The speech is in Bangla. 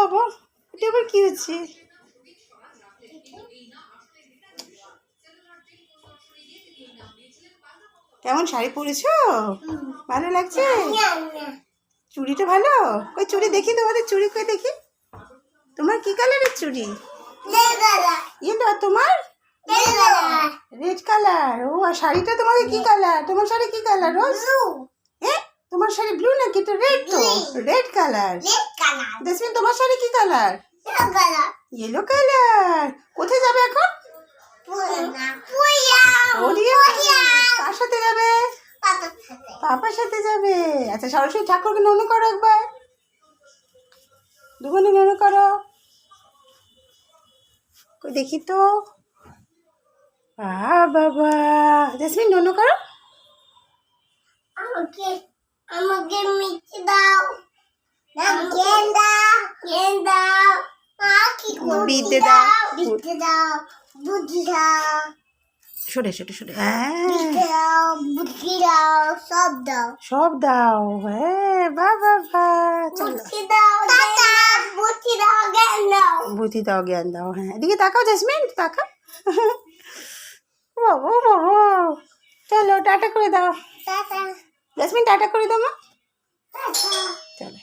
বাবা, এটা আবার কি হচ্ছে? কেমন শাড়ি পরেছো? ভালো লাগছে? চুড়িটা ভালো? কই চুড়ি দেখি, তোমাদের চুড়ি কই দেখি। তোমার কি কালারের চুড়ি? ইয়েলো। তোমার রেড কালার। ও, আর শাড়িটা তোমাদের কি কালার? তোমার শাড়ি কি কালার? রোজ। হ্যাঁ, তোমার শাড়ি ব্লু নাকি? তো রেড, তো রেড কালার। জেসমিন, তোমার শাড়ি কি কালার? Yellow colour. কোথায় যাবে এখন? কার সাথে যাবে? পাপার সাথে যাবে। আচ্ছা, সরস্বতী ঠাকুরকে নমো করো একবার। দুগুনি নমো করো। কই দেখি তো। বাবা, জেসমিন নমো করো। আমাকে মিষ্টি দাও। গেন্দা গেন্দা বিদ্যে দাও। বিদ্যে দাও, বুদ্ধি দাও, সরে সরে সরে। বিদ্যে দাও, বুদ্ধি দাও, সব দাও। সব দাও। হ্যাঁ, বাবা, চলো। বুদ্ধি দাও, বুদ্ধি দাও, জ্ঞান দাও। বুদ্ধি দাও, জ্ঞান দাও। হ্যাঁ, এদিকে তাকাও জেসমিন, তাকাও। বাবা বাবা, চলো টাটা করে দাও। টাটা জেসমিন, টাটা করে দাও মা। টাটা। চলো।